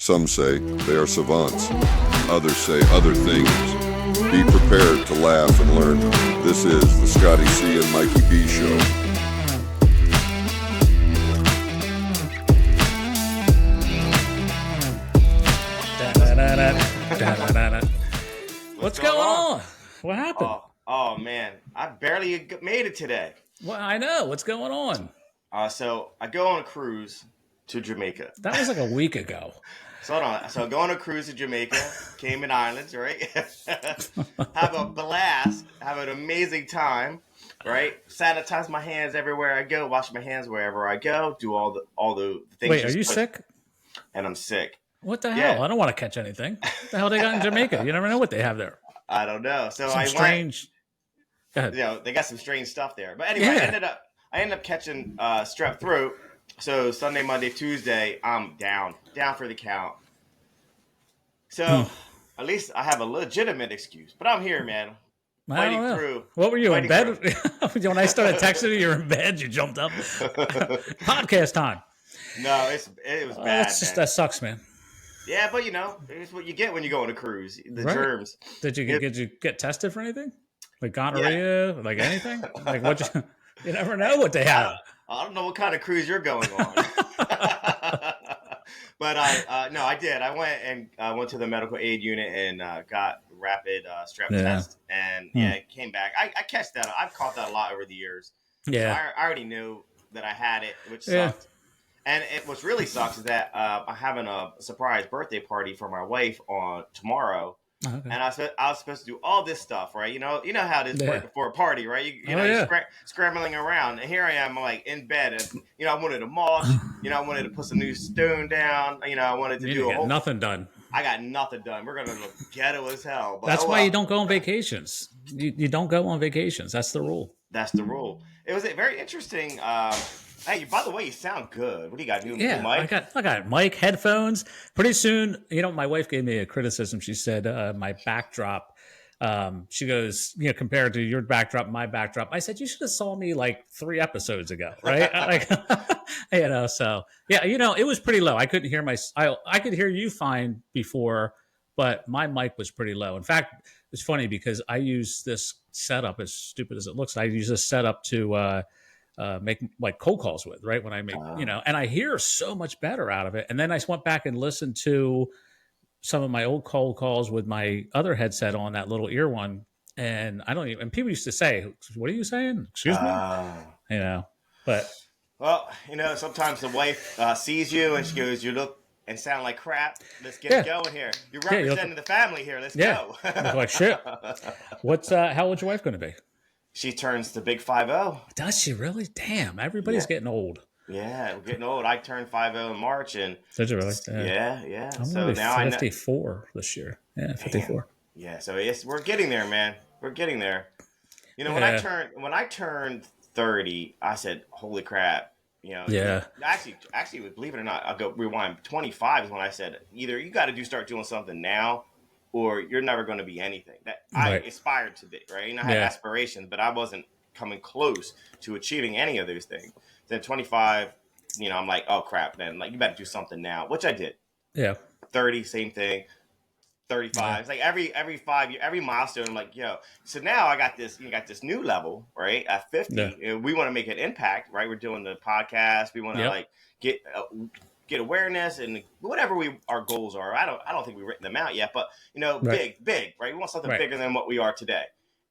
Some say they are savants. Others say other things. Be prepared to laugh and learn. This is the Scotty C and Mikey B Show. What's going on? What happened? Oh man, I barely made it today. Well, I know. What's going on? So I go on a cruise to Jamaica. That was like a week ago. So hold on. So I go on a cruise to Jamaica, Cayman Islands, right? Have a blast. Have an amazing time, right? Sanitize my hands everywhere I go. Wash my hands wherever I go. Do all the things. Wait, are you sick? And I'm sick. What the hell? I don't want to catch anything. What the hell they got in Jamaica? You never know what they have there. I don't know. So Some strange. Go ahead. They got some strange stuff there. But anyway, yeah. I ended up catching strep throat. So Sunday, Monday, Tuesday, I'm down for the count. So at least I have a legitimate excuse. But I'm here, man. Fighting through. What were you in bed? When I started texting you, you were in bed. You jumped up. Podcast time. No, it was bad. That sucks, man. Yeah, but it's what you get when you go on a cruise. The germs. Did you get tested for anything? Like gonorrhea? Yeah. Like anything? Like what? You never know what they have. I don't know what kind of cruise you're going on. But I did. I went to the medical aid unit and got rapid strep test, and it came back. I catch that. I've caught that a lot over the years. Yeah, so I already knew that I had it, which sucked. And what really sucks is that I'm having a surprise birthday party for my wife on tomorrow. Okay. And I was supposed to do all this stuff, right? You know how it is for a party, right? You're scrambling around, and here I am, like in bed, and I wanted to mosh, I wanted to put some new stone down, I wanted to do nothing done. I got nothing done. We're gonna look ghetto as hell. But that's why you don't go on vacations. You don't go on vacations. That's the rule. That's the rule. It was a very interesting. Hey, by the way, you sound good. What do you got? New mic? I got mic, headphones. Pretty soon, my wife gave me a criticism. She said my backdrop. She goes, compared to your backdrop, and my backdrop. I said you should have saw me like 3 episodes ago, right? So yeah, it was pretty low. I couldn't hear I could hear you fine before, but my mic was pretty low. In fact, it's funny because I use this setup, as stupid as it looks. I use this setup to make like cold calls with, right? When I make, and I hear so much better out of it. And then I went back and listened to some of my old cold calls with my other headset on, that little ear one. And and people used to say, what are you saying? Excuse me? But. Well, sometimes the wife sees you and she goes, you look and sound like crap. Let's get it going here. You're representing the family here. Let's go. Like shit. How old's your wife going to be? She turns the big 50. Does she really? Damn, everybody's getting old. Yeah, we're getting old. I turned 50 in March, and did you really? Yeah. I'm so now 54 this year. Yeah, 54. Damn. Yeah, so we're getting there, man. We're getting there. When I turned 30, I said, "Holy crap!" Actually, believe it or not, I'll go rewind. 25 is when I said, either you got to start doing something now, or you're never going to be anything that I aspired to be, right? And I had aspirations, but I wasn't coming close to achieving any of those things. Then 25, I'm like, oh crap, man, like you better do something now, which I did. Yeah. 30, same thing. 35. Yeah. It's like every 5 year, every milestone. I'm like, yo. So now I got this. You got this new level, right? At 50, we want to make an impact, right? We're doing the podcast. We want to like get awareness and whatever our goals are. I don't think we've written them out yet, but big, right? We want something bigger than what we are today.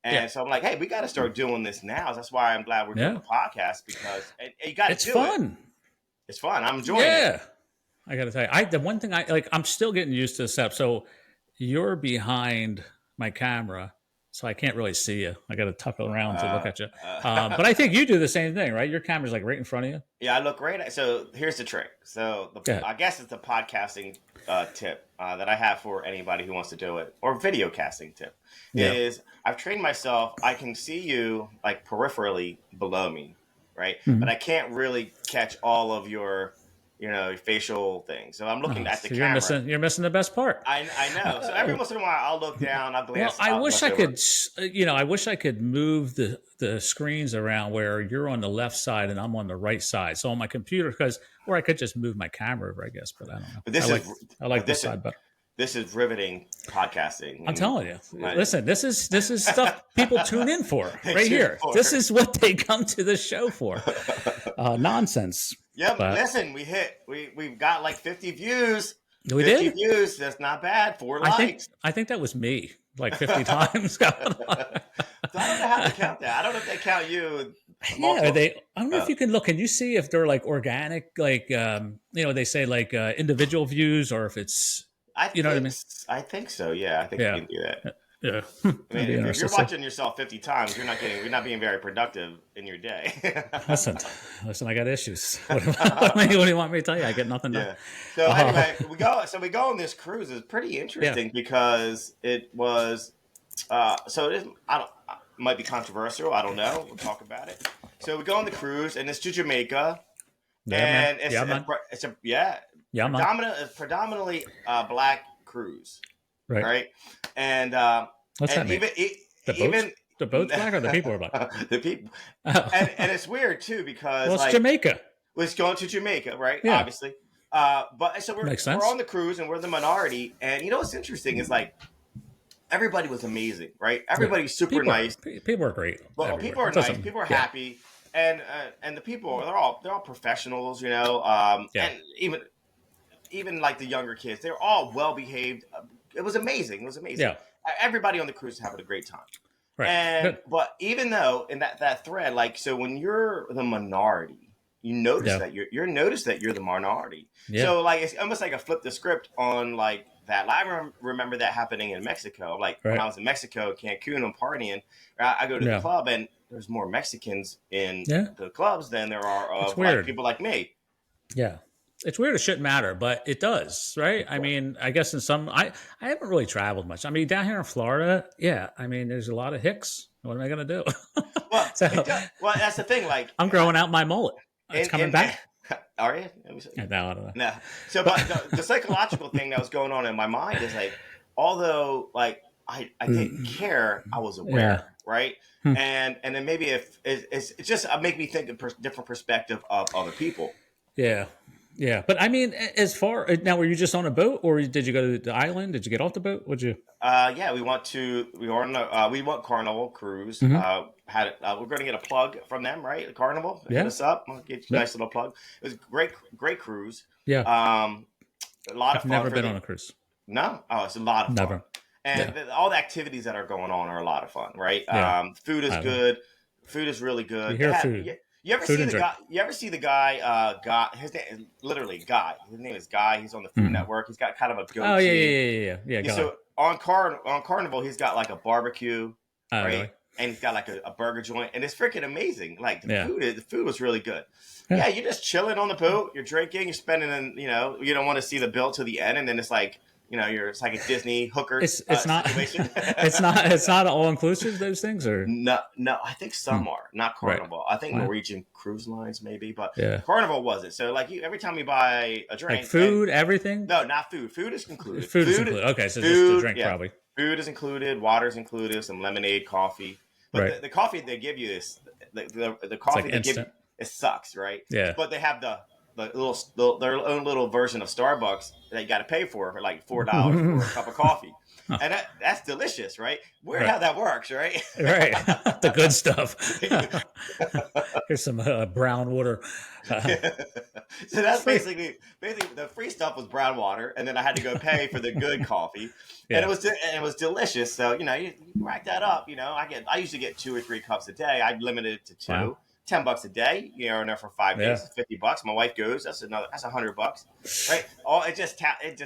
And so I'm like, hey, we got to start doing this now. That's why I'm glad we're doing the podcast, because you got to do it. It's fun. It's fun. I'm enjoying it. Yeah. I got to tell you, the one thing I'm still getting used to this app. So you're behind my camera, so I can't really see you. I got to tuck around to look at you. But I think you do the same thing, right? Your camera's like right in front of you. Yeah, I look great. So here's the trick. So I guess it's the podcasting tip that I have for anybody who wants to do it, or video casting tip, is I've trained myself. I can see you like peripherally below me, right? Mm-hmm. But I can't really catch all of your facial thing. So I'm looking at the camera. You're missing the best part. I know. So every once in a while, I'll look down. I'll glance. Well, I wish I could. I wish I could move the screens around where you're on the left side and I'm on the right side. So on my computer, or I could just move my camera over, I guess. But I don't know. But I like this side better. This is riveting podcasting. I'm telling you. Listen, this is stuff people tune in for right here. This is what they come to the show for. Nonsense. Yep. But listen, we've got like 50 views. We 50 did? Views. That's not bad. 4 likes. I think that was me like 50 times. I don't know how to count that. I don't know if they count you. Yeah, I don't know if you can look. Can you see if they're like organic, like they say like individual views, or if it's you know what I mean? I think so. Yeah, I think you can do that. Yeah. I mean, if you're watching yourself 50 times, you're not being very productive in your day. Listen, I got issues. What do you want me to tell you? I get nothing done. So anyway, we go on this cruise. It's pretty interesting because it was might be controversial. I don't know. We'll talk about it. So we go on the cruise, and it's to Jamaica, and it's predominantly Black cruise, right? And what's that mean? The boat's black or the people are black? The people, and it's weird too because it's Jamaica. It's going to Jamaica, right? Yeah. Obviously, but so we're on the cruise and we're the minority, and what's interesting is like. Everybody was amazing, right? Everybody's super nice. People are great. Well, people are nice. People are happy, and the people they're all professionals, and even like the younger kids, they're all well behaved. It was amazing. Yeah. Everybody on the cruise is having a great time. Right. But even though in that thread, like so, when you're the minority, you notice that you're the minority. Yeah. So like it's almost like a flip the script on like. That I remember that happening in Mexico. Like when I was in Mexico, Cancun, I'm partying. I go to the club and there's more Mexicans in the clubs than there are of like, people like me. Yeah, it's weird. It shouldn't matter, but it does, right? I mean, I guess in some, I haven't really traveled much. I mean, down here in Florida, I mean, there's a lot of hicks. What am I gonna do? Well, that's the thing. Like I'm growing out my mullet. It's coming back. Are you? No. So, but the psychological thing that was going on in my mind is like, although like I didn't care, I was aware, right? And then maybe if it's just make me think a different perspective of other people. Yeah. But I mean, as far now, were you just on a boat, or did you go to the island? Did you get off the boat? What'd you? We went Carnival cruise. Mm-hmm. We're going to get a plug from them, right? Carnival, hit us up. We'll get you a nice little plug. It was great cruise. Yeah. A lot of fun. Never been on a cruise. No. Oh, it's a lot of fun. Never. And all the activities that are going on are a lot of fun, right? Yeah. Food is good. Food is really good. You hear food. You ever see the guy? His name is literally Guy. His name is Guy. He's on the Food Network. He's got kind of a goatee. Oh yeah. So on Carnival, he's got like a barbecue, right? Really? And he's got like a burger joint, and it's freaking amazing. Like the food was really good. Yeah, you're just chilling on the boat. You're drinking. You're spending, you don't want to see the bill to the end, and then it's like. It's like a Disney hooker. It's not. It's not all inclusive. Those things are no. I think some are not Carnival. Right. I think Norwegian Cruise Lines maybe, but Carnival wasn't. So like every time you buy a drink, like food, everything. No, not food. Food is included. Food is included. Okay, so just the drink probably. Food is included. Water's included. Some lemonade, coffee. But the coffee they give you is the coffee they give you. It sucks, right? Yeah. But they have their own little version of Starbucks that you got to pay for like $4 for a cup of coffee, and that's delicious, right? Weird how that works, right? Right, the good stuff. Here's some brown water. So that's basically the free stuff was brown water, and then I had to go pay for the good coffee, and it was delicious. So you rack that up. I usually get 2 or 3 cups a day. I limited it to 2. Wow. $10 a day, in there for 5 days, $50. My wife goes, that's $100, right? It just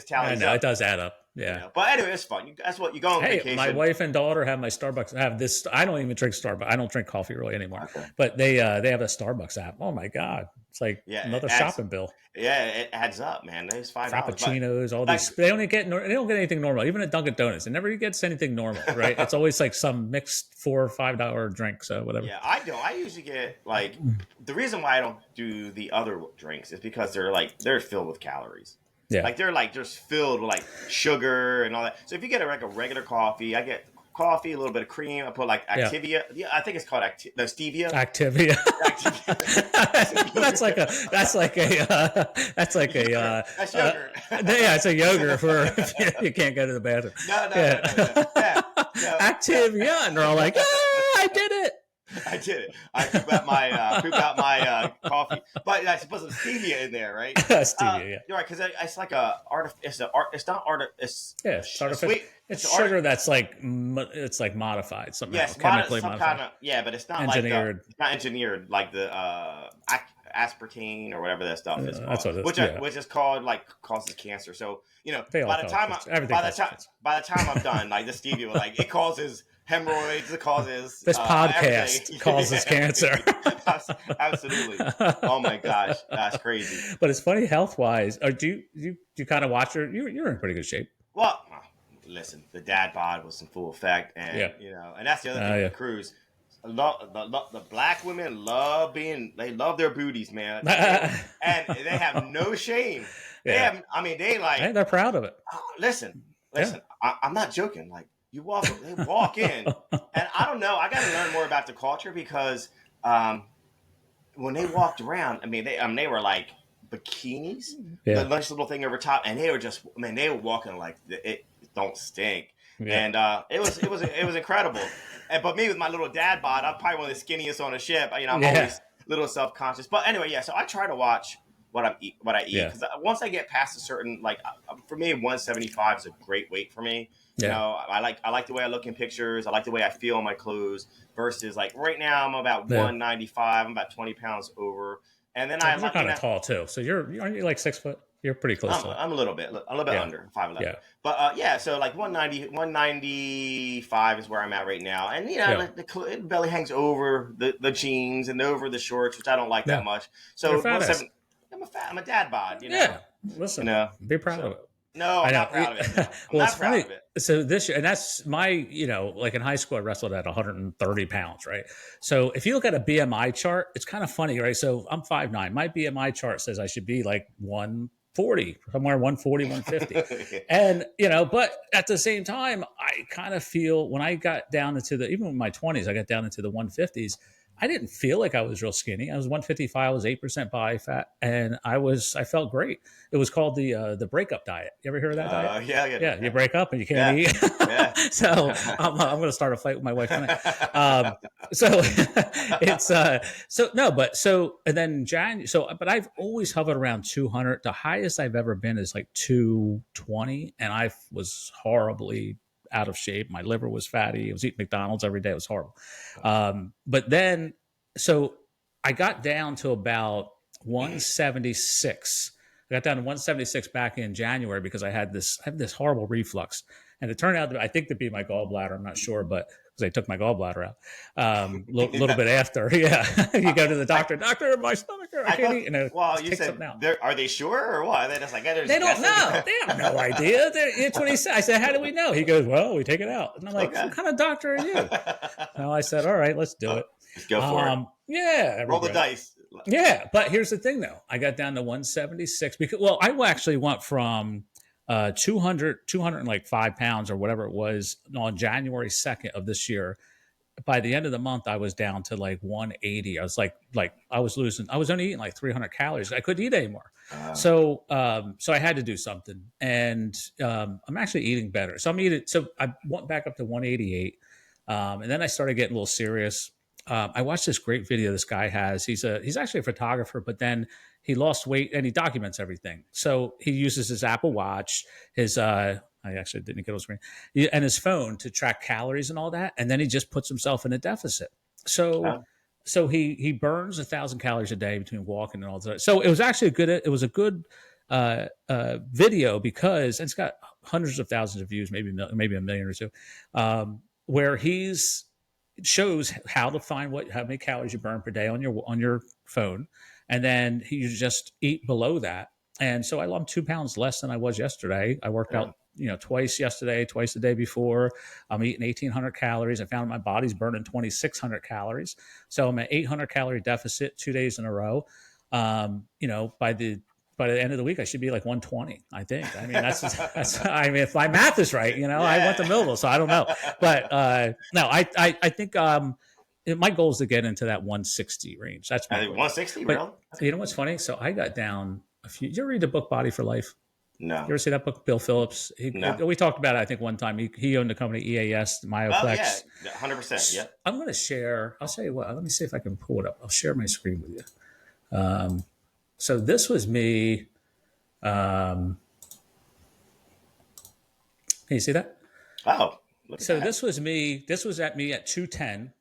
tallies up. It does add up. Yeah. But anyway, it's fun. That's what you go on vacation. My wife and daughter have my Starbucks. Have this. I don't even drink Starbucks. I don't drink coffee really anymore. Okay. But they have a Starbucks app. Oh my god, it's like another shopping bill. Yeah, it adds up, man. There's $5. Frappuccinos, all these. They don't get anything normal. Even at Dunkin' Donuts, it never gets anything normal, right? It's always like some mixed $4 or $5 drink, so whatever. Yeah, I don't. I usually get like the reason why I don't do the other drinks is because they're filled with calories. Yeah, like they're like just filled with like sugar and all that. So if you get a regular coffee, I get coffee, a little bit of cream. I put like Activia. Yeah, I think it's called stevia. Activia. that's like a that's sugar. Yeah, it's a yogurt for if you can't go to the bathroom. No. Activia, and they're all like, I did it. I did it. I poop out my coffee, but I suppose there's stevia in there, right? Stevia, yeah. You're right, because it's like it's not artificial. Sweet. It's sugar that's like it's like modified somehow. Yes, chemically modified. But it's not engineered. It's not engineered like the aspartame or whatever that stuff is called. That's what it is. Which is called causes cancer. So by the time I'm done, like the stevia, like it causes hemorrhoids. It causes this podcast causes cancer. Absolutely. Oh my gosh, that's crazy. But it's funny health wise. Or do you kind of watch her? You're in pretty good shape. Well, listen, the Dad Bod was in full effect, and and that's the other thing with the cruise. The black women love their booties, man, and they have no shame. Yeah. They're proud of it. Listen, I'm not joking. Like they walk in, and I don't know. I got to learn more about the culture because when they walked around, they were like bikinis, the nice little thing over top, and they were walking like it don't stink, and it was incredible. But me with my little dad bod, I'm probably one of the skinniest on the ship. I'm always a little self-conscious. But anyway, so I try to watch what I eat because once I get past a certain for me 175 is a great weight for me. I like the way I look in pictures. I like the way I feel in my clothes versus like right now I'm about 195. I'm about 20 pounds over. And then you're kind of tall too. So aren't you like 6 foot? You're pretty close to it. I'm a little bit under 5'11". Yeah. But so like 195 is where I'm at right now. And the belly hangs over the jeans and over the shorts, which I don't like that much. So I'm a dad bod, Yeah. Listen, be proud of it. No, I'm not proud of it. Well, it's funny. So this year, and that's my, like in high school, I wrestled at 130 pounds, right? So if you look at a BMI chart, it's kind of funny, right? So I'm 5'9". My BMI chart says I should be like 140, somewhere 140, 150. And, but at the same time, I kind of feel when I got down into even in my 20s, I got down into the 150s. I didn't feel like I was real skinny. I was 155. I was 8% body fat, and I felt great. It was called the breakup diet. You ever hear of that diet? Yeah. You break up and you can't eat. Yeah. So I'm going to start a fight with my wife tonight. So it's and then January. But I've always hovered around 200. The highest I've ever been is like 220, and I was horribly out of shape. My liver was fatty. I was eating McDonald's every day. It was horrible. But then, so I got down to about 176. I got down to 176 back in January because I had this horrible reflux. And it turned out to be my gallbladder. I'm not sure, but because they took my gallbladder out a little bit after. Yeah. You go to the doctor, my stomach hurts. I can't eat. And you said, are they sure or what? They're just like, they don't know. They have no idea. It's what he said. I said, how do we know? He goes, well, we take it out. And I'm like, what kind of doctor are you? So I said, all right, let's do it. Let's go for it. Yeah. Roll the dice. Yeah. But here's the thing, though. I got down to 176 because, I actually went from 205 pounds or whatever it was on January 2nd of this year. By the end of the month, I was down to like 180. I was like I was only eating like 300 calories. I couldn't eat anymore. So I had to do something, and I'm actually eating better. So So I went back up to 188, and then I started getting a little serious. I watched this great video this guy has. He's actually a photographer, but then he lost weight and he documents everything. So he uses his Apple Watch, I actually didn't get on screen, and his phone to track calories and all that. And then he just puts himself in a deficit. So he burns 1,000 calories a day between walking and all that. So it was actually a good video because it's got hundreds of thousands of views, maybe a million or two, where he's shows how to find how many calories you burn per day on your phone, and then you just eat below that. And so I'm 2 pounds less than I was yesterday. I worked out, twice yesterday, twice the day before. I'm eating 1,800 calories. I found my body's burning 2,600 calories. So I'm at 800 calorie deficit 2 days in a row. By the end of the week, I should be like 120, I think. I mean, that's I mean, if my math is right, I went to Millville, so I don't know. But no, I think my goal is to get into that 160 range. That's my goal. 160, but, really? You know what's funny? So I got down a few. Did you ever read the book Body for Life? No. You ever see that book, Bill Phillips? No. We talked about it, I think, one time. He owned the company EAS, Myoplex. Oh, yeah, 100%. Yeah. I'm going to share. I'll tell you what. Let me see if I can pull it up. I'll share my screen with you. So this was me. Can you see that? Oh. So this was me. This was at me at 210,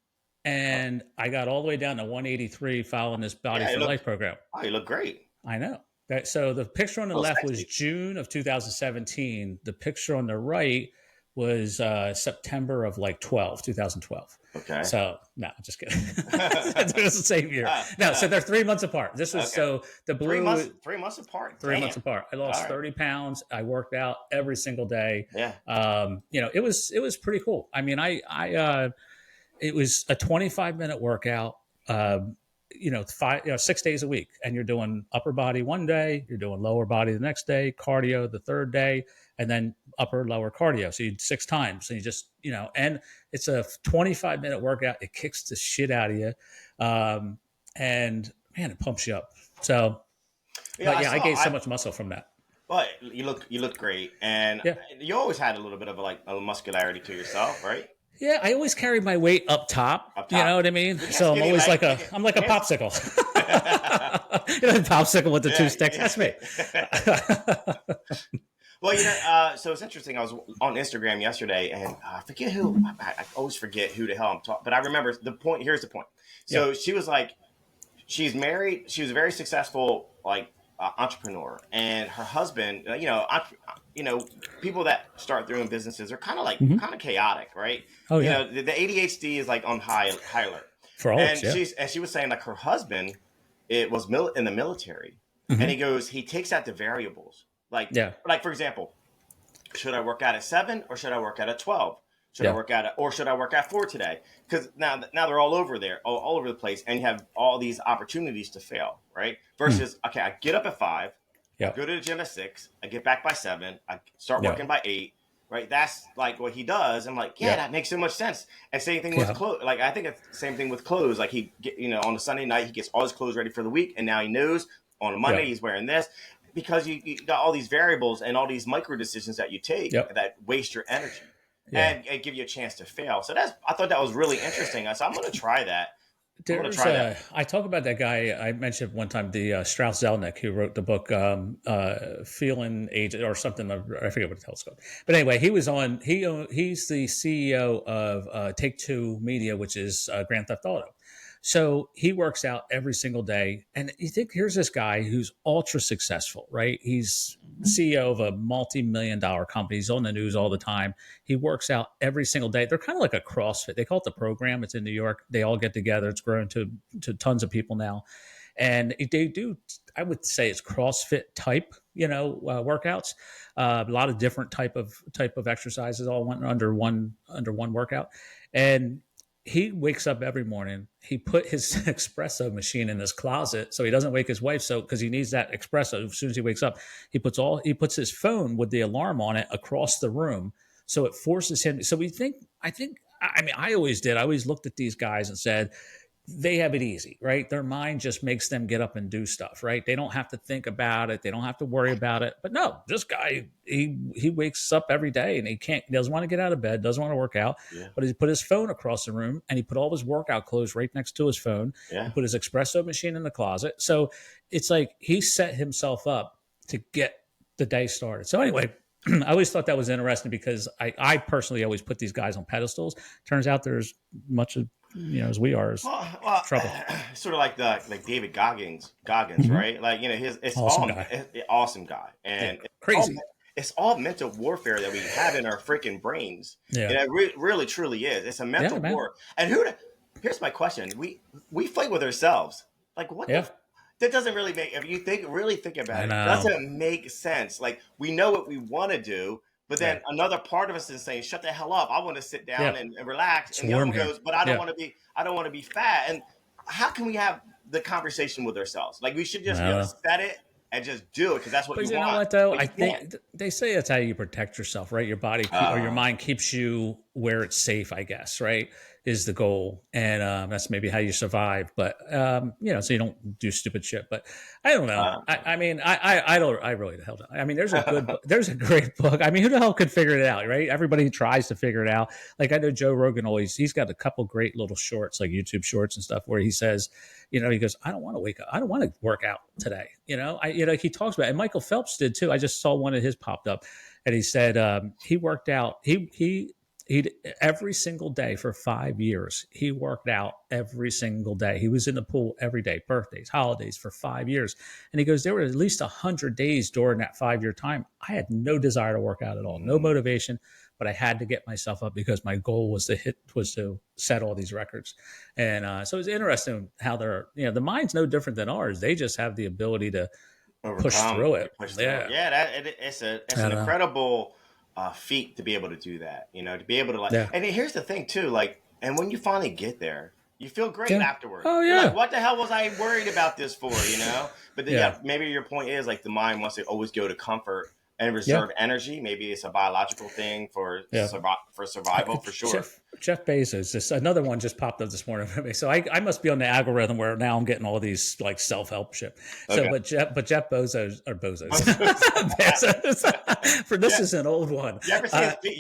and I got all the way down to 183 following this Body for Life program. Oh, you look great. I know. So the picture on the left was June of 2017. The picture on the right was September of 2012. Okay. So no, just kidding. It was the same year. No, so they're 3 months apart. This was so the blue 3 months. 3 months apart. 3 months apart. I lost 30 pounds. I worked out every single day. Yeah. It was pretty cool. I mean, it was a 25-minute workout. 6 days a week, and you're doing upper body one day, you're doing lower body the next day, cardio the third day, and then upper lower cardio. So you 6 times, and you just and it's a 25-minute workout. It kicks the shit out of you, and man, it pumps you up. So, I gained so much muscle from that. Well, you look great, and you always had a little bit of a muscularity to yourself, right? Yeah, I always carry my weight up top. You know what I mean? So I'm always like a popsicle. The popsicle with the 2 sticks. That's me. Well, so it's interesting. I was on Instagram yesterday, and I forget who. I always forget who the hell I'm talking. But I remember the point. Here's the point. So she was like, she's married. She was a very successful entrepreneur, and her husband. People that start their own businesses are kind of chaotic, right? Oh yeah. The ADHD is on high alert. For all and yeah. she was saying her husband, it was in the military, and he takes out the variables. For example, should I work out at 7 or should I work out at 12? Should I work at 4 today? Because now they're all over there, all over the place, and you have all these opportunities to fail, right? Versus, okay, I get up at 5, I go to the gym at 6, I get back by 7, I start working by 8, right? That's what he does. I'm like, that makes so much sense. And same thing with clothes. I think it's the same thing with clothes. He on a Sunday night, he gets all his clothes ready for the week, and now he knows on a Monday he's wearing this. Because you got all these variables and all these micro decisions that you take that waste your energy and give you a chance to fail. So I thought that was really interesting. So I'm going to try that. I talk about that guy I mentioned one time, the Strauss Zelnick, who wrote the book Feeling Aged or something. I forget what the hell it's called. But anyway, he was on. He's the CEO of Take-Two Media, which is Grand Theft Auto. So he works out every single day. And you think, here's this guy who's ultra successful, right? He's CEO of a multi-million-dollar company. He's on the news all the time. He works out every single day. They're kind of like a CrossFit. They call it The Program. It's in New York. They all get together. It's grown to tons of people now. And they do, I would say it's CrossFit type, workouts. A lot of different type of exercises all went under one workout. And he wakes up every morning. He put his espresso machine in his closet so he doesn't wake his wife. So because he needs that espresso as soon as he wakes up, he puts his phone with the alarm on it across the room, so it forces him. So I always did. I always looked at these guys and said, they have it easy, right? Their mind just makes them get up and do stuff, right? They don't have to think about it. They don't have to worry about it. But no, this guy, he wakes up every day and he doesn't want to get out of bed, doesn't want to work out, but he put his phone across the room and he put all his workout clothes right next to his phone. He put his espresso machine in the closet. So it's like he set himself up to get the day started. So anyway, I always thought that was interesting because I personally always put these guys on pedestals. Turns out there's much of, as we are, is trouble. Sort of like David Goggins, right? It's awesome guy, and crazy. it's all mental warfare that we have in our freaking brains. Yeah. And it really truly is. It's a mental war. And here's my question. We fight with ourselves. Like what that doesn't really make, if you really think about it, it doesn't make sense. Like we know what we want to do, but then another part of us is saying, shut the hell up. I want to sit down and relax. It's and the other one goes, but I don't want to be fat. And how can we have the conversation with ourselves? Like we should just set it and just do it because that's what you want. But you know what though? I think they say that's how you protect yourself, right? Your body or your mind keeps you where it's safe, I guess, right? Is the goal, and that's maybe how you survive. But so you don't do stupid shit. But I don't know. I mean, I really the hell don't. I mean, there's a great book. I mean, who the hell could figure it out, right? Everybody tries to figure it out. Like I know Joe Rogan he's got a couple great little shorts, like YouTube shorts and stuff, where he says, he goes, I don't want to wake up. I don't want to work out today. He talks about it. And Michael Phelps did too. I just saw one of his popped up, and he said he worked out. He every single day for 5 years. He worked out every single day. He was in the pool every day, birthdays, holidays for 5 years. And he goes, there were at least 100 days during that 5-year time. I had no desire to work out at all, no motivation, but I had to get myself up because my goal was to set all these records. And so it's interesting how the mind's no different than ours. They just have the ability to push through it. It's an incredible feat to be able to do that, to be able to and here's the thing too, and when you finally get there, you feel great afterwards. Oh yeah. You're like, what the hell was I worried about this for, But then maybe your point is like the mind wants to always go to comfort and reserve energy. Maybe it's a biological thing for survival for sure. Jeff Bezos, another one just popped up this morning for me. So I must be on the algorithm where now I'm getting all these like self-help shit. So, but Jeff Bezos Bezos. For this is an old one. You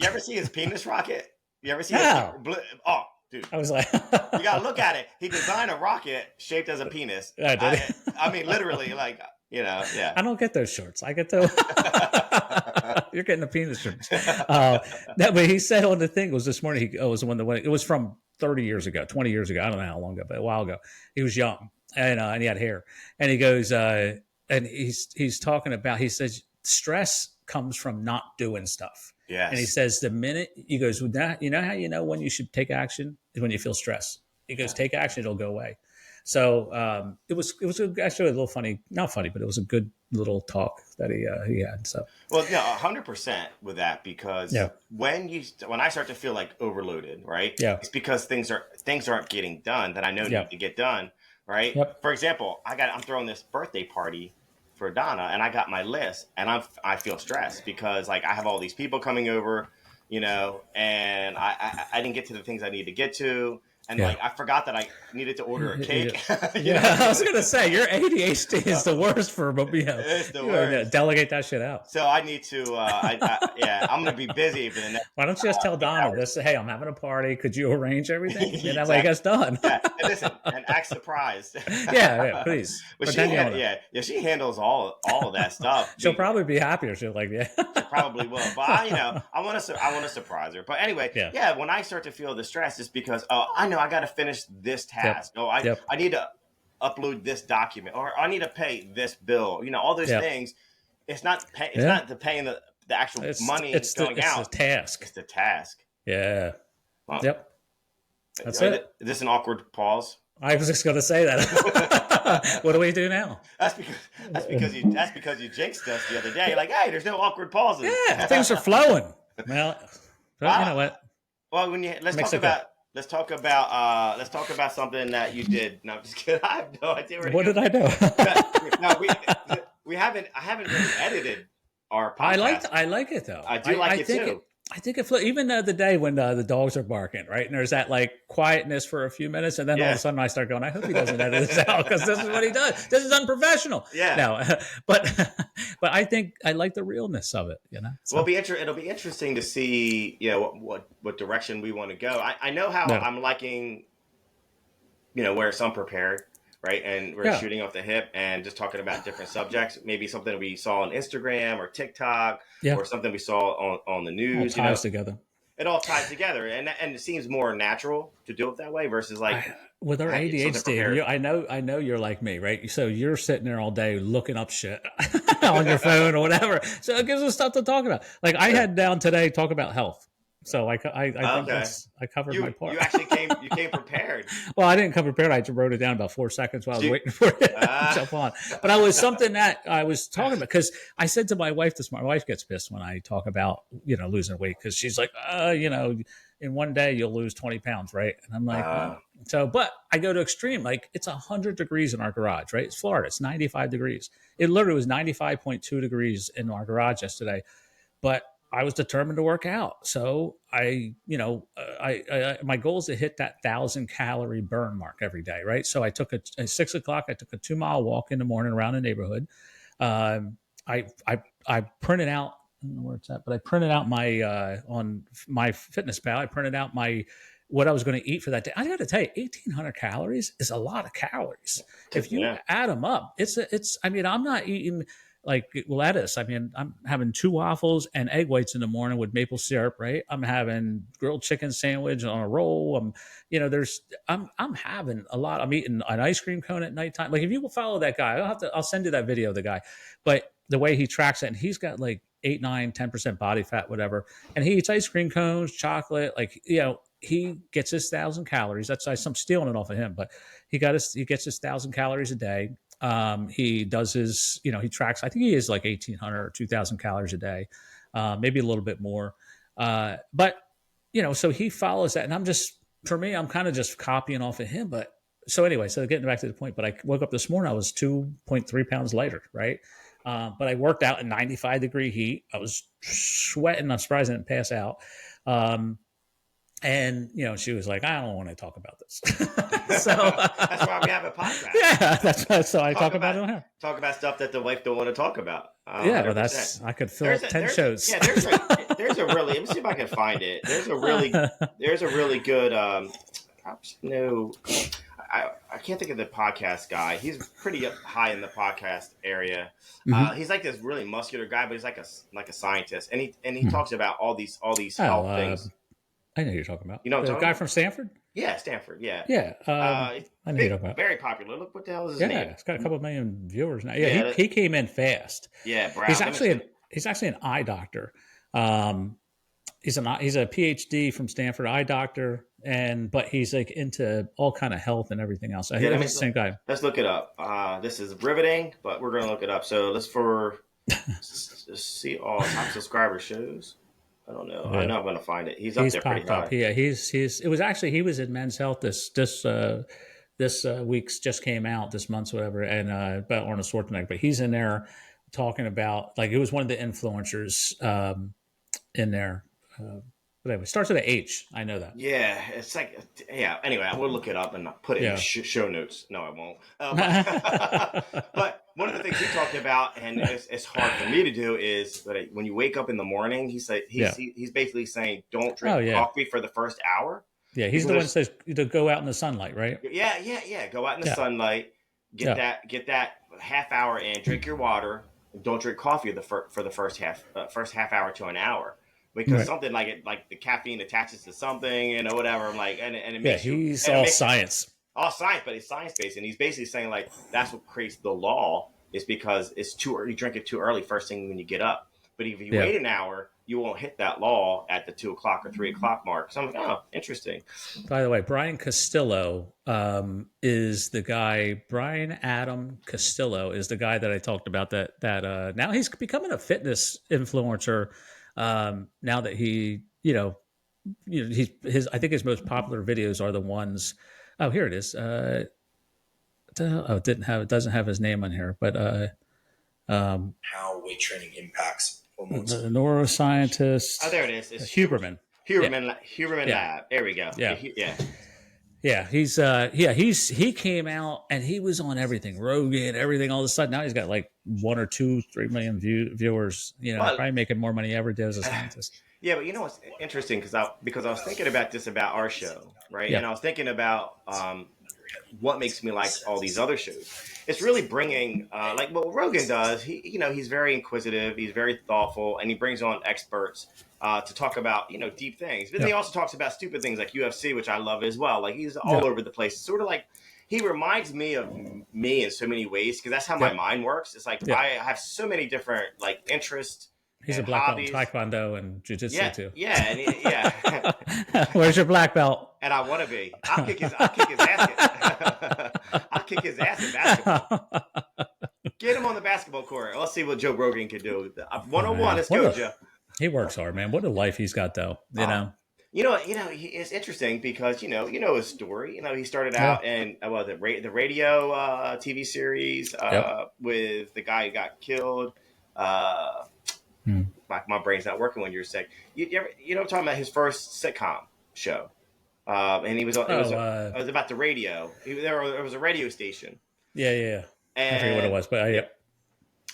ever see his penis rocket? You ever see dude. I was like, you gotta look at it. He designed a rocket shaped as a penis. I mean, literally, like, I don't get those shorts. I get those. You're getting the penis shorts. But he said on the thing, it was this morning. It was from 30 years ago, 20 years ago. I don't know how long ago, but a while ago. He was young and he had hair. And he goes, and he's talking about, he says, stress comes from not doing stuff. Yes. And he says the minute he goes, you know how you know when you should take action is when you feel stress. He goes, take action, it'll go away. So it was actually a little funny, not funny, but it was a good little talk that he had. So 100% with that, because when I start to feel like overloaded, right? Yeah, it's because things aren't getting done that I know need to get done, right? Yep. For example, I'm throwing this birthday party for Donna, and I got my list, and I feel stressed because like I have all these people coming over, and I didn't get to the things I need to get to. And like I forgot that I needed to order a cake. I was gonna say your ADHD is the worst for it's the worst. Delegate that shit out. So I need to. I'm gonna be busy for the next. Why don't you just tell Donna this? Hey, I'm having a party. Could you arrange everything? And that way it gets done. And listen, and act surprised. Please. But she handles all of that stuff. She'll probably be happier. She'll She probably will. But I want to surprise her. But anyway, when I start to feel the stress, it's because I know I got to finish this task. I need to upload this document, or I need to pay this bill. All those things. It's not the paying the actual money going out. It's the task. It's the task. Yeah. Well, That's it. Is this an awkward pause? I was just going to say that. What do we do now? That's because you jinxed us the other day. Like, hey, there's no awkward pauses. Yeah, things are flowing. Well, you know what? Well, let's talk about something that you did. No, I'm just kidding. I have no idea. What did I do? I haven't really edited our podcast. I like it though. I do like it too. I think it even the day when the dogs are barking, right? And there's that like quietness for a few minutes, and then all of a sudden I start going, I hope he doesn't edit this out because this is what he does. This is unprofessional. Yeah. No, but I think I like the realness of it. So. Well, it'll be interesting to see, what direction we want to go. I know how I'm liking, where it's unprepared. Right. And we're shooting off the hip and just talking about different subjects, maybe something we saw on Instagram or TikTok or something we saw on the news. All ties together. it all ties together, and it seems more natural to do it that way versus like with our ADHD. I know you're like me, right? So you're sitting there all day looking up shit on your phone or whatever. So it gives us stuff to talk about. Like I had down today talk about health. So I think I covered my part. You actually came prepared. Well, I didn't come prepared. I just wrote it down about 4 seconds while I was waiting for it to jump on. But I was something that I was talking about because I said to my wife this morning. My wife gets pissed when I talk about losing weight because she's like, in one day you'll lose 20 pounds, right? And I'm like, but I go to extreme. Like it's 100 degrees in our garage, right? It's Florida. It's 95 degrees. It literally was 95.2 degrees in our garage yesterday, but I was determined to work out. So my goal is to hit that 1,000-calorie burn mark every day, right? So I took at 6 o'clock, I took a 2-mile walk in the morning around the neighborhood. I printed out, I don't know where it's at, but I printed out my, on my fitness pal, I printed out what I was going to eat for that day. I got to tell you, 1,800 calories is a lot of calories. If you add them up, I'm not eating like lettuce. I mean, I'm having 2 waffles and egg whites in the morning with maple syrup, right? I'm having grilled chicken sandwich on a roll. I'm having a lot. I'm eating an ice cream cone at nighttime. Like if you will follow that guy, I'll send you that video of the guy. But the way he tracks it, and he's got like 8, 9, 10% body fat, whatever. And he eats ice cream cones, chocolate, he gets his 1,000 calories. That's I'm stealing it off of him, but he gets his 1,000 calories a day. He does his, he tracks, I think he is like 1,800 or 2,000 calories a day, maybe a little bit more. But so he follows that, and I'm kind of just copying off of him. But so anyway, so getting back to the point, but I woke up this morning, I was 2.3 pounds lighter, right? But I worked out in 95-degree heat. I was sweating. I'm surprised I didn't pass out. And she was like, I don't want to talk about this. So that's why we have a podcast. Yeah, so I talk about it on here. Talk about stuff that the wife don't want to talk about. Yeah, well, I could fill up 10 shows. Yeah, there's a really. Let me see if I can find it. There's a really good. I can't think of the podcast guy. He's pretty high in the podcast area. Mm-hmm. He's like this really muscular guy, but he's like a scientist, and he talks about all these health things. I know who you're talking about. The guy from Stanford? Yeah, Stanford. Yeah. Yeah. I know who you're talking about. Very popular. Look, what the hell is his name? Yeah, it's got a couple of million viewers now. Yeah, he came in fast. Yeah, Brown. He's actually an eye doctor. He's a PhD from Stanford, eye doctor, but he's like into all kind of health and everything else. I think it's the same guy. Let's look it up. This is riveting, but we're going to look it up. So let's see all top subscriber shows. I don't know. Yeah. I know I'm going to find it. He's up there pretty high. Yeah, he was in Men's Health this week's just came out this month's whatever, and about Arnold Schwarzenegger. But he's in there talking about it was one of the influencers in there. But anyway, starts with an H. I know that. Yeah, it's like Anyway, I will look it up and put it in the show notes. No, I won't. But one of the things he talked about, and it's hard for me to do, is that when you wake up in the morning, he's basically saying don't drink coffee for the first hour. Yeah, he's the one that says to go out in the sunlight, right? Yeah. Go out in the sunlight, get that half hour in, drink your water, and don't drink coffee for the first half hour to an hour. Because something like the caffeine attaches to something, whatever. I'm like, and it makes he's all science. All science, but it's science based, and he's basically saying like that's what creates the law is because it's too early. You drink it too early first thing when you get up. But if you wait an hour, you won't hit that law at the 2 o'clock or 3 o'clock mark. So I'm like, oh, interesting. By the way, Brian Castillo is the guy. Brian Adam Castillo is the guy that I talked about. That now he's becoming a fitness influencer. Now that he, I think his most popular videos are the ones. Oh, here it is. It doesn't have his name on here, but how weight training impacts hormones. The neuroscientist. Oh, there it is. It's Huberman. Huberman Lab. There we go. Yeah. He came out and he was on everything, Rogan, everything. All of a sudden, now he's got like 1 or 2, 3 million viewers. Probably making more money ever did as a scientist. Yeah, but what's interesting because I was thinking about this about our show, right? Yeah. And I was thinking about what makes me like all these other shows. It's really bringing like what Rogan does. He's very inquisitive, he's very thoughtful, and he brings on experts to talk about, deep things. But then he also talks about stupid things like UFC, which I love as well. Like he's all over the place. Sort of like he reminds me of me in so many ways because that's how my mind works. It's like I have so many different like interests. He's and a black hobbies. belt in Taekwondo and Jiu-Jitsu too. Yeah, and Where's your black belt? And I want to be. I'll kick his ass. I'll kick his ass in basketball. Get him on the basketball court. Let's see what Joe Rogan can do. 101. Let's go, Joe. He works hard, man. What a life he's got, though. It's interesting because his story. He started out in the radio TV series with the guy who got killed. My brain's not working when you're sick. I'm talking about his first sitcom show, and he was. It was about the radio. There was a radio station. Yeah. And I forget what it was, but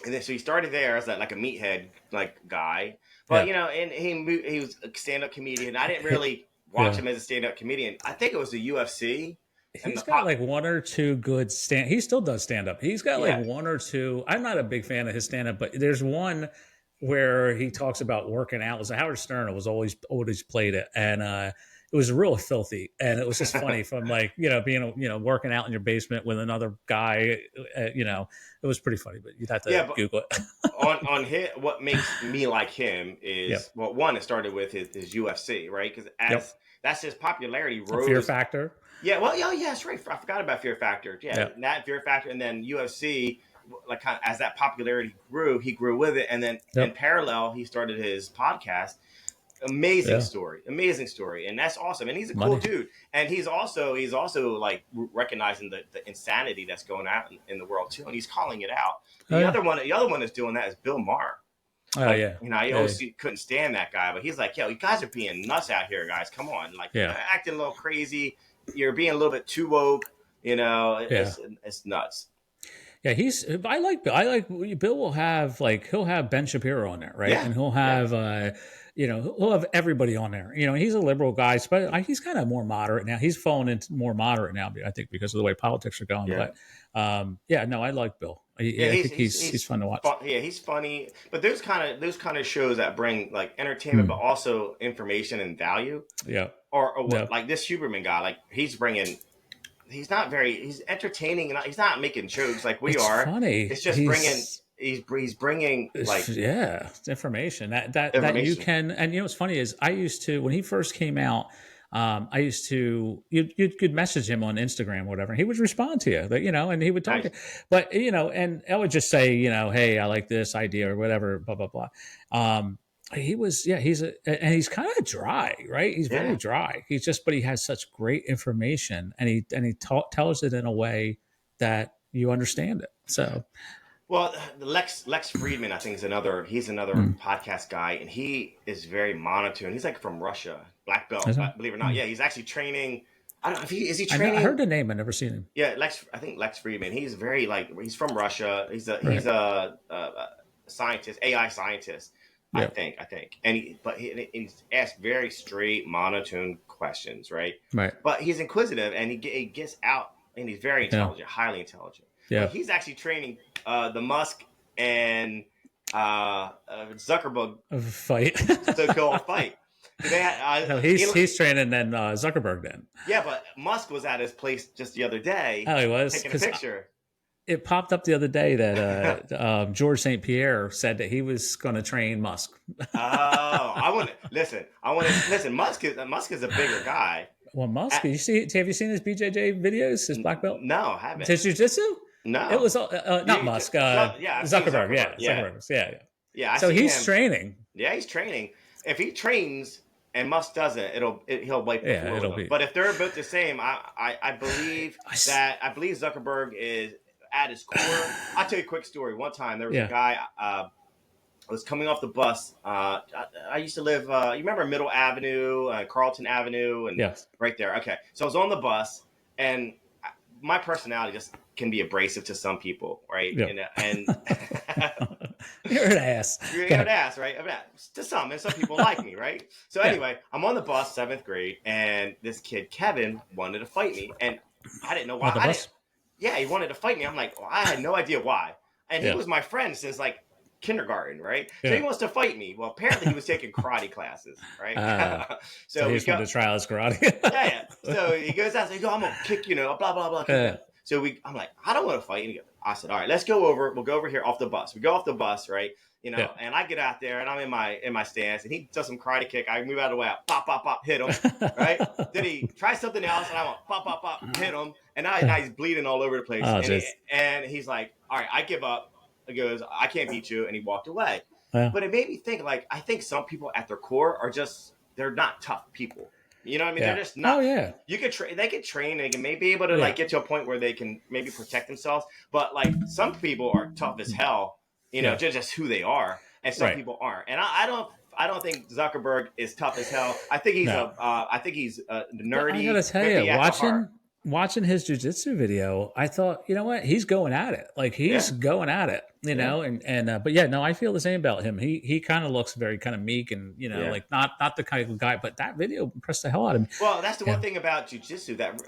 And then, so he started there as like a meathead like guy, but and he was a stand-up comedian. I didn't really watch him as a stand-up comedian. I think it was the UFC. He's got like one or two good He still does stand-up. He's got like one or two. I'm not a big fan of his stand-up, but there's one where he talks about working out. It was Howard Stern. It was always played it, and it was real filthy, and it was just funny from like being working out in your basement with another guy. It was pretty funny, but you'd have to Google it. on his, what makes me like him is one. It started with his UFC, right? Because that's his popularity rose. Fear Factor. Yeah, well, that's right. I forgot about Fear Factor. That Fear Factor, and then UFC. Like kind of, as that popularity grew, he grew with it, and then in parallel, he started his podcast. Amazing story, and that's awesome. And he's a cool dude, and he's also like recognizing the insanity that's going on in the world too, and he's calling it out. The other one that's doing that is Bill Maher. I always couldn't stand that guy, but he's like, yo, you guys are being nuts out here, guys. Come on, like acting a little crazy. You're being a little bit too woke. It's nuts. Yeah, I like Bill will have he'll have Ben Shapiro on there, right? And he'll have he'll have everybody on there. He's a liberal guy, but he's kind of more moderate now. He's fallen into more moderate now, I think, because of the way politics are going. But I like Bill. I think he's fun to watch. He's funny. But those kind of shows that bring like entertainment, but also information and value. Yeah. Or like this Huberman guy, like he's entertaining and he's not making jokes like we are. Funny. It's just he's bringing like information that you can. And what's funny is I used to, when he first came out, you could message him on Instagram or whatever, and he would respond to you, and he would talk to you. But and I would just say, hey, I like this idea or whatever, blah blah blah. He's kind of dry, right? He's very dry. But he has such great information, and he tells it in a way that you understand it. So, well, Lex Friedman, I think, is another podcast guy, and he is very monotone. He's like from Russia, black belt, believe it or not. Yeah, he's actually training. I don't know if is he training. I heard the name, I've never seen him. Yeah, I think Lex Friedman. He's very he's from Russia. He's a scientist, AI scientist. I think, and he's asked very straight, monotone questions, right? Right. But he's inquisitive, and he gets out, and he's very intelligent, highly intelligent. Yeah. But he's actually training the Musk and Zuckerberg fight to go fight. He's training then Zuckerberg then. Yeah, but Musk was at his place just the other day. Oh, he was taking a picture. It popped up the other day that George St. Pierre said that he was going to train Musk. I want to listen. Musk is a bigger guy. Well, Musk, have you seen his BJJ videos, his black belt? No, I haven't. His jiu-jitsu? No, it was not Musk. Zuckerberg. Zuckerberg. Yeah. So he's training. Yeah, he's training. If he trains and Musk doesn't, he'll wipe the floor with him. But if they're both the same, I believe Zuckerberg is. At his core, I'll tell you a quick story. One time there was a guy was coming off the bus. I used to live, you remember Middle Avenue, Carlton Avenue, and right there. Okay, so I was on the bus, and my personality just can be abrasive to some people, right? Yeah. And you're an ass. You're an ass, right? I mean, to some, and some people like me, right? So anyway, I'm on the bus, 7th grade, and this kid Kevin wanted to fight me, and I didn't know why. Yeah, he wanted to fight me. I'm like, I had no idea why. And he was my friend since like kindergarten, right? Yeah. So he wants to fight me. Well, apparently he was taking karate classes, right? So he's going to try out his karate. Yeah. So he goes out, so he goes, I'm gonna kick you, blah blah blah. So I'm like, I don't want to fight. And I said, all right, let's go over. We'll go over here off the bus. We go off the bus, right? And I get out there and I'm in my stance, and he does some karate kick. I move out of the way, pop, pop, pop, hit him, right? Then he tries something else, and I went pop, pop, pop, hit him, and now he's bleeding all over the place. And he's like, all right, I give up. He goes, I can't beat you, and he walked away. Yeah. But it made me think, like, I think some people at their core are they're not tough people. You know what I mean? Yeah. They're just not. Oh, yeah. You could they could train. They can maybe be able to like get to a point where they can maybe protect themselves. But like some people are tough as hell. Just who they are, and some people aren't. And I don't think Zuckerberg is tough as hell. I think he's nerdy. I gotta tell you, watching his jiu-jitsu video, I thought, you know what, he's going at it. Like he's going at it, know. But yeah, no, I feel the same about him. He kind of looks very kind of meek and like not the kind of guy. But that video impressed the hell out of me. Well, that's the one thing about jiu-jitsu that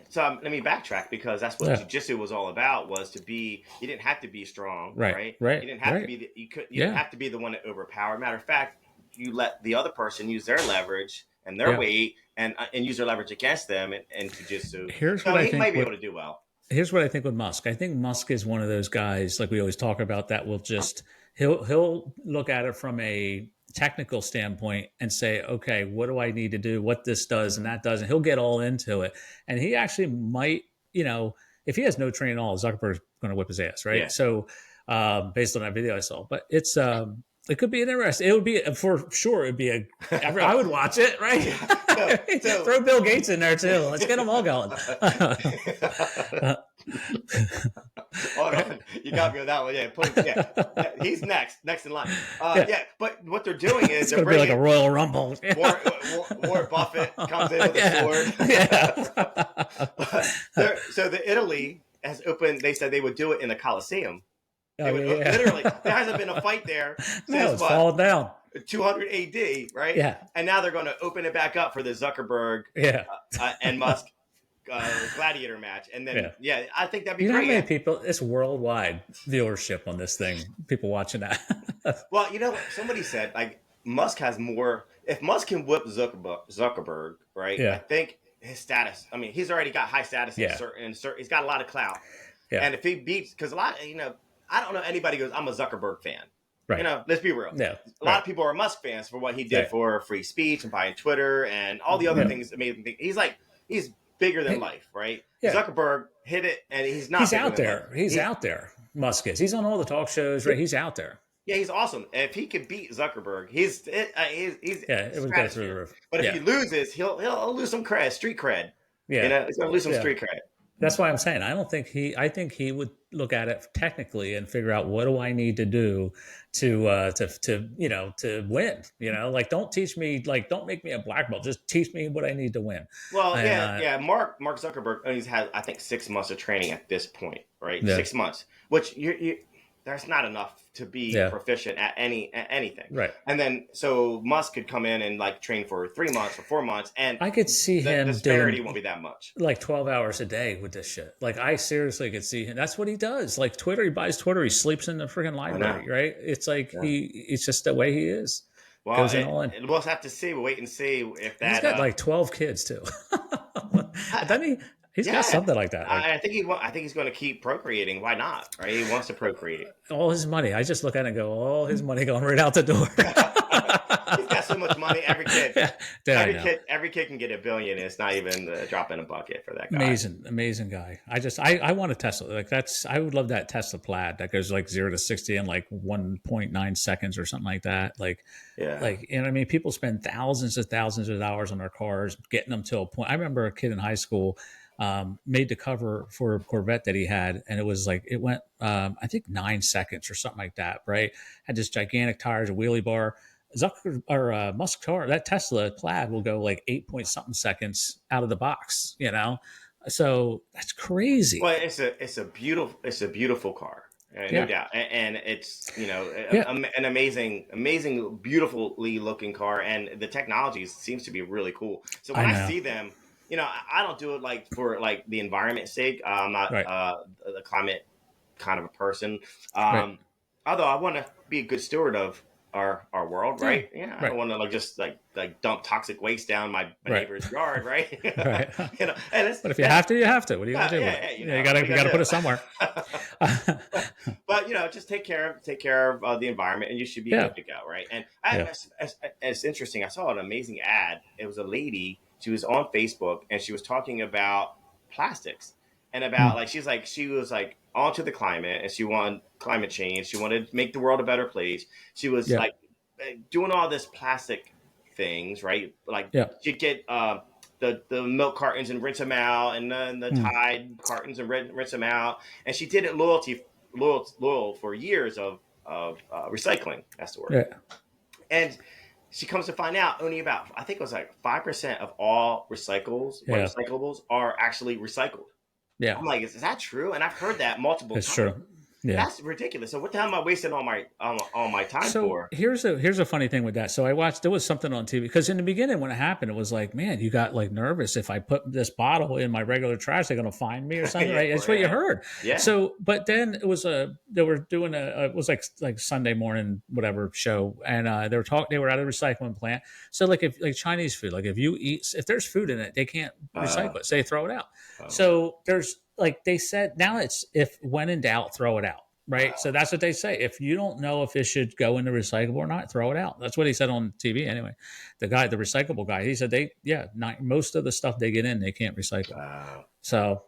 So let me backtrack, because that's what jiu-jitsu was all about. Was to be. You didn't have to be strong, right? You didn't have to be. You didn't have to be the one to overpower. Matter of fact, you let the other person use their leverage and their weight and use their leverage against them in jiu-jitsu. Here's what I think. He might be able to do well. Here's what I think with Musk. I think Musk is one of those guys, like we always talk about, that will just he'll look at it from a technical standpoint and say, okay, what do I need to do? What this does and that does, and he'll get all into it. And he actually might, if he has no training at all, Zuckerberg's going to whip his ass, right? Yeah. So based on that video I saw, but it's it could be an interesting. It would be for sure. It'd be I would watch it, right? So, throw Bill Gates in there too. Let's get them all going. Hold on, you got me with that one. Yeah, he's next in line. But what they're doing is they're bringing like a Royal Rumble. Warren Buffett comes in with a sword. So the Italy has opened. They said they would do it in the Coliseum. Literally, there hasn't been a fight there since it's fallen down. 200 AD, right? Yeah. And now they're going to open it back up for the Zuckerberg and Musk gladiator match. And then, I think that'd be great. How many people, it's worldwide viewership on this thing, people watching that. Well, somebody said, like, Musk has more, if Musk can whip Zuckerberg, right? Yeah. I think his status, I mean, he's already got high status in certain, he's got a lot of clout. Yeah. And if he beats, because a lot, I don't know anybody goes, I'm a Zuckerberg fan. Right. Let's be real. Yeah. A lot of people are Musk fans for what he did for free speech and buying Twitter and all the other things, amazing things. He's bigger than life, right? Yeah. Zuckerberg hit it, and he's not. He's out there. He's out there. Musk is. He's on all the talk shows, right? He's out there. Yeah, he's awesome. If he could beat Zuckerberg, he's it would go through the roof. But if he loses, he'll lose some street cred. Yeah, he's gonna lose some street cred. That's why I'm saying I think he would look at it technically and figure out, what do I need to do to win? Like, don't make me a black belt. Just teach me what I need to win. Well, Mark Zuckerberg, he's had, I think, 6 months of training at this point, right? Yeah. 6 months, which there's not enough to be proficient at anything. Right. And then so Musk could come in and like train for 3 months or 4 months, and I could see him the disparity won't be that much. Like 12 hours a day with this shit. Like, I seriously could see him. That's what he does. Like Twitter, he buys Twitter, he sleeps in the freaking library, right? It's like it's just the way he is. Well, we'll have to see. We'll wait and see if that. He's got like 12 kids too. Doesn't he? He's got something like that. I think he's going to keep procreating. Why not? Right? He wants to procreate. All his money. I just look at it and go, all his money going right out the door. He's got so much money. Every kid, every kid can get $1 billion. It's not even a drop in a bucket for that guy. Amazing guy. I want a Tesla. Like, I would love that Tesla Plaid that goes like 0 to 60 in like 1.9 seconds or something like that. Like, I mean, people spend thousands of dollars on their cars, getting them to a point. I remember a kid in high school made the cover for a Corvette that he had, and it went I think 9 seconds or something like that, right? Had this gigantic tires, a wheelie bar. Musk car, that Tesla Plaid will go like 8 point something seconds out of the box, so that's crazy. Well, it's a beautiful car, no doubt, and it's an amazing, beautifully looking car, and the technology seems to be really cool. So when I see them, I don't do it like for like the environment's sake. I'm not the climate kind of a person. although I want to be a good steward of our world, Yeah. right? Yeah, I Right. don't want to like just like dump toxic waste down my Right. neighbor's yard, right? Right. You know, and it's But if you have to, you have to. What are you going to do with yeah, it? yeah, you Yeah, know, what are you you got to put gonna it somewhere. do? But you know, just take care of the environment, and you should be Yeah. good to go, right? And Yeah. it's interesting. I saw an amazing ad. It was a lady. She was on Facebook, and she was talking about plastics and about Mm. she was like onto the climate, and she wanted climate change. She wanted to make the world a better place. She was Yeah. like doing all this plastic things, right? Like Yeah. she'd get the milk cartons and rinse them out, and then the Mm. Tide cartons and rinse them out. And she did it loyal for years of recycling. That's the word. Yeah. And she comes to find out only about I think it was like 5% of all Yeah. recyclables are actually recycled. Yeah. I'm like, is that true? And I've heard that multiple It's times. true. Yeah. That's ridiculous. So what the hell am I wasting all my time So for? here's a funny thing with that. So I watched, there was something on TV because in the beginning when it happened, it was like, man, you got like nervous if I put this bottle in my regular trash, they're gonna find me or something, Yeah, right? That's what you heard. yeah. So, but then it was they were doing it was like Sunday morning whatever show, and they were at a recycling plant. So like if like Chinese food, like if there's food in it, they can't Uh, recycle it, so they throw it out. oh, So there's like they said now it's if when in doubt, throw it out. Right. So that's what they say. If you don't know if it should go into recyclable or not, throw it out. That's what he said on TV anyway. The recyclable guy, he said most of the stuff they get in, they can't recycle. wow. So,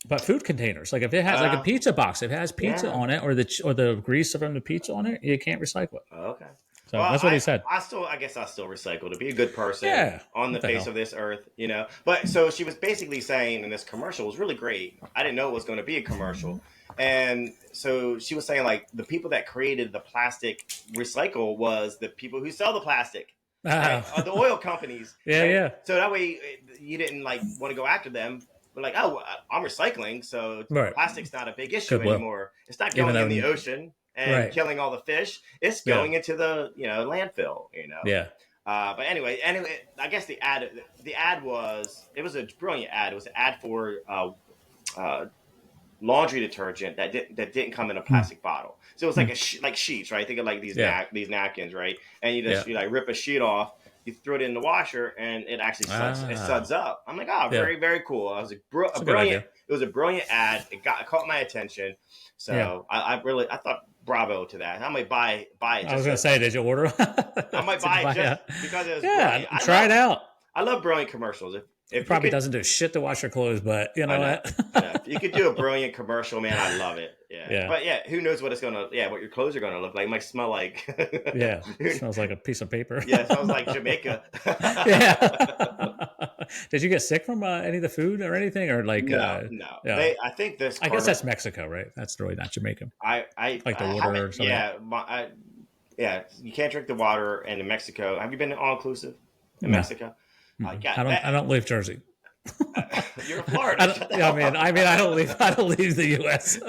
but food containers, like if it has like a Uh, pizza box, if it has pizza yeah. on it or the grease from the pizza on it, you can't recycle it. Okay. So Well, that's what he said. I guess I still recycle to be a good person Yeah. on the What the face hell? of this earth, you know. But so she was basically saying, and this commercial was really great. I didn't know it was going to be a commercial, and so she was saying like the people that created the plastic recycle was the people who sell the plastic, right? Oh. The oil companies, Yeah, right? yeah. So that way you didn't like want to go after them. But like, oh, I'm recycling, so Right. plastic's not a big issue Goodwill. anymore. It's not Even going in though- the ocean and Right. killing all the fish. It's Yeah. going into the landfill. Yeah. But anyway, I guess the ad was a brilliant ad. It was an ad for laundry detergent that didn't come in a plastic bottle. So it was like like sheets, right? Think of like these Yeah. these napkins, right? And you like rip a sheet off, you throw it in the washer, and it actually suds up. I'm like, oh, very very cool. I was like, That's a good brilliant. idea. It was a brilliant ad. It caught my attention. So Yeah. I thought bravo to that. I might buy it. I was going to say, did you order? I might buy it just because it was brilliant. Try it out. I love brilliant commercials. If It probably you could, doesn't do shit to wash your clothes, but you know what? if you could do a brilliant commercial, man, I love it. Yeah. Yeah. But yeah, who knows what what your clothes are gonna look like? It might smell like Yeah, it smells like a piece of paper. Yeah, it smells like Jamaica. Yeah. Did you get sick from any of the food or anything, or like? No. Yeah. I think this. I guess that's Mexico, right? That's really not Jamaica. I like the I water or haven't- something. Yeah, you can't drink the water in Mexico. Have you been all inclusive in No. Mexico? God, I don't leave Jersey. You're in Florida. I mean, I don't leave the U.S.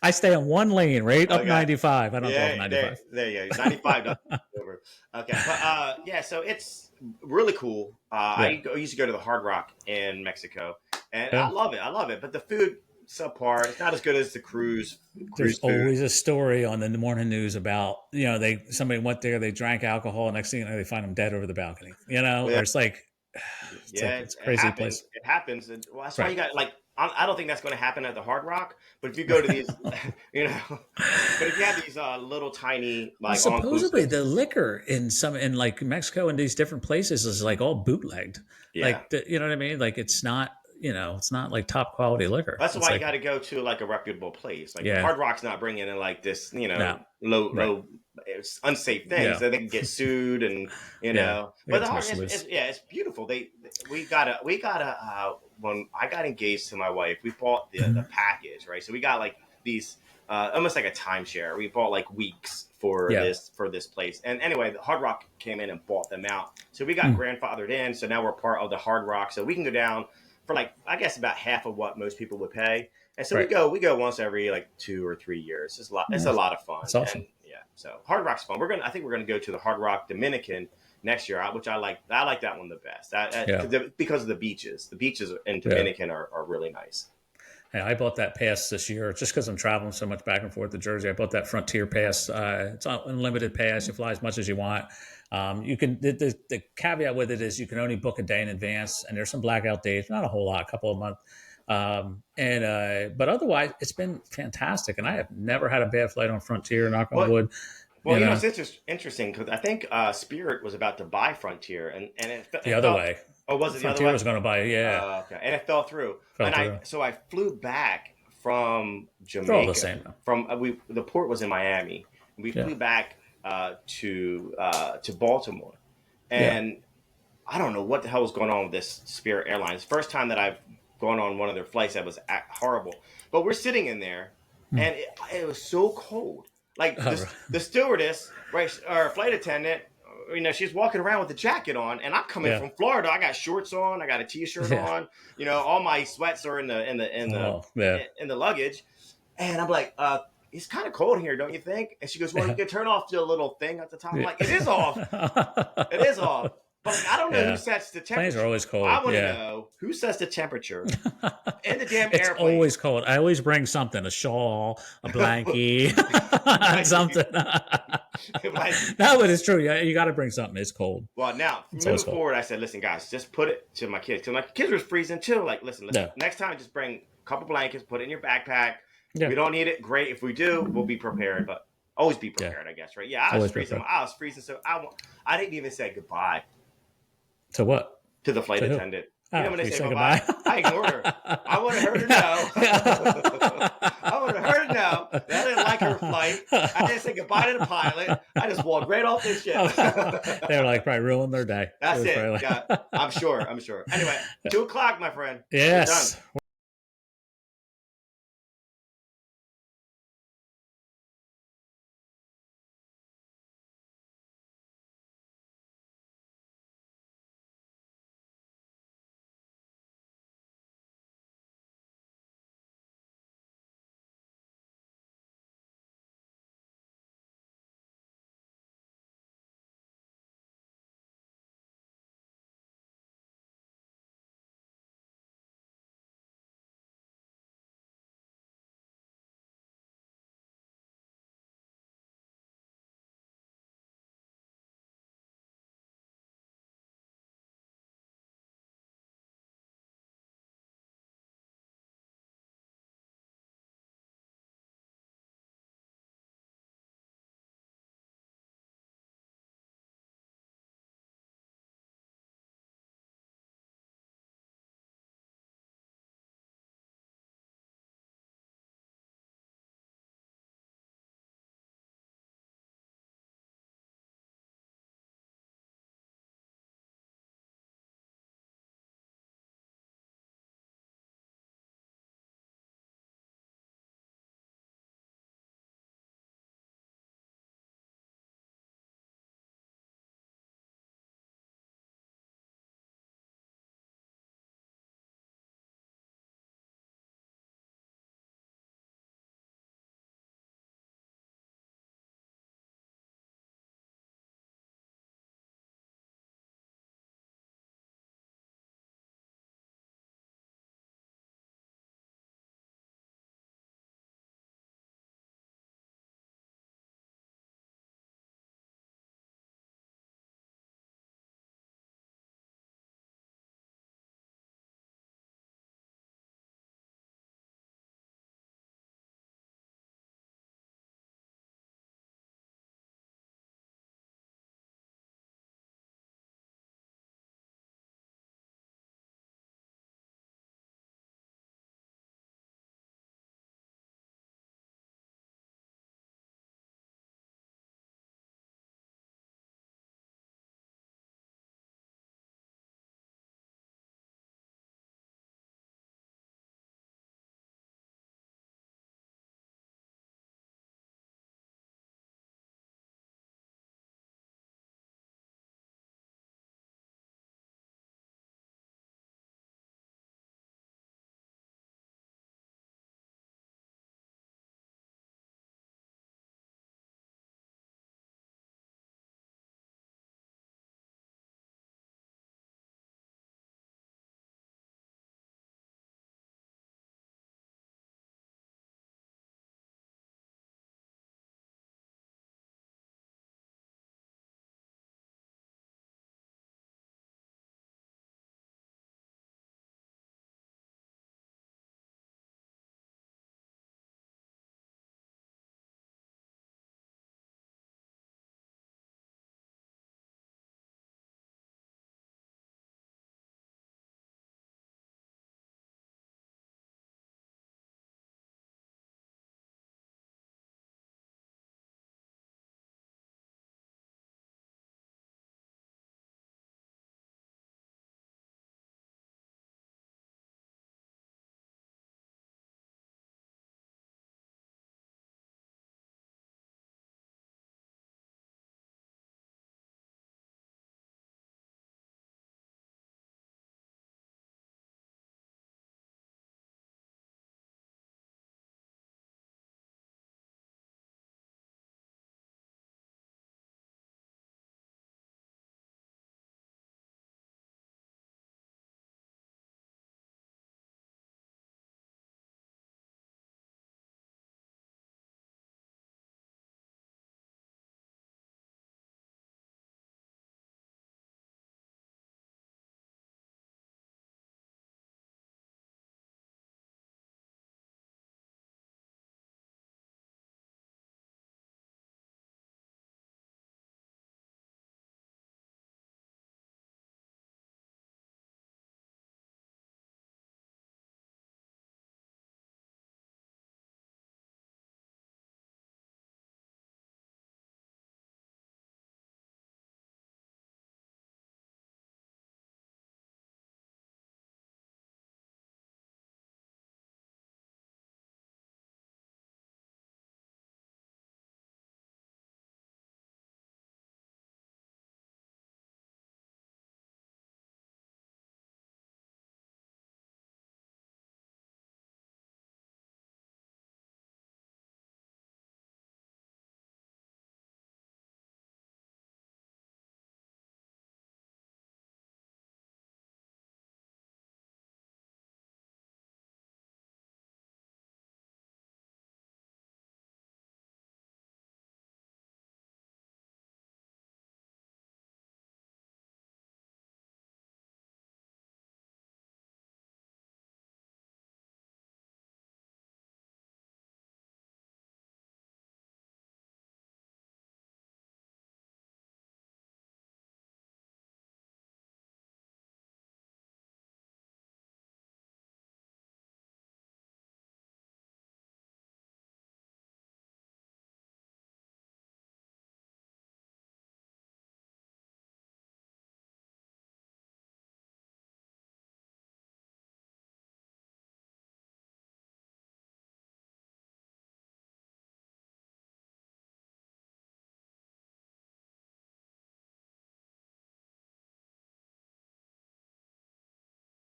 I stay on one lane, right up Okay. 95. I don't go up 95. There you go. 95 over. Okay. But so it's really cool. I used to go to the Hard Rock in Mexico, and I love it. But the food subpar. It's not as good as the cruise. There's food. always a story on the morning news about somebody went there, they drank alcohol, next thing you know, they find them dead over the balcony. Or it's like it's a crazy place. It happens. And, well, that's why you got I don't think that's going to happen at the Hard Rock. But if you go to these, but if you have these little tiny supposedly the liquor in like Mexico and these different places is like all bootlegged. Yeah. Like you know what I mean? Like it's not. It's not like top quality liquor. That's why you got to go to like a reputable place. Like Hard Rock's not bringing in like this, low, unsafe things that they can get sued and But the Hard, it's beautiful. We got when I got engaged to my wife, we bought the package, right? So we got like these almost like a timeshare. We bought like weeks for this place. And anyway, the Hard Rock came in and bought them out. So we got grandfathered in. So now we're part of the Hard Rock. So we can go down for I guess about half of what most people would pay. And so we go once every 2 or 3 years. It's a lot. It's a lot of fun. It's awesome. And, so Hard Rock's fun. I think we're gonna go to the Hard Rock Dominican next year, which I like. I like that one the best. Because of the beaches. The beaches in Dominican are really nice. Yeah, I bought that pass this year just because I'm traveling so much back and forth to Jersey. I bought that Frontier pass. It's an unlimited pass. You fly as much as you want. You can the caveat with it is you can only book a day in advance, and there's some blackout days, not a whole lot, a couple of months. But otherwise, it's been fantastic, and I have never had a bad flight on Frontier. Knock on wood. Well, it's interesting because I think Spirit was about to buy Frontier, and the other way. Oh, was it the other way? Frontier was going to buy it, yeah. Okay, and it fell through. So I flew back from Jamaica. They're all the same, though. The port was in Miami. We flew back to Baltimore, and I don't know what the hell was going on with this Spirit Airlines. First time that I've gone on one of their flights that was horrible. But we're sitting in there, and it was so cold. Like the stewardess, right, or flight attendant, she's walking around with a jacket on, and I'm coming from Florida. I got shorts on, I got a t-shirt on. All my sweats are in the luggage, and I'm like, it's kind of cold here, don't you think? And she goes, well, you can turn off the little thing at the top. I'm like, it is off. It is off. But I don't know who sets the temperature. Planes are always cold. I want to know who sets the temperature in the damn airplane. It's always cold. I always bring something, a shawl, a blankie, something. No, but it's true. You got to bring something. It's cold. Well, now, moving forward, I said, listen, guys, just put it to my kids. Because my kids were freezing too. Like, listen, next time, just bring a couple blankets, put it in your backpack. Yeah. We don't need it. Great. If we do, we'll be prepared. But always be prepared, I guess, right? Yeah, I was freezing. So I didn't even say goodbye. To what? To the flight attendant. When they say goodbye, I ignored her. I wanted her to know. I wanted her to know that I didn't like her flight. I didn't say goodbye to the pilot. I just walked right off this shit. They're like probably ruined their day. That's it. Yeah, I'm sure. Anyway, 2:00, my friend. Yes.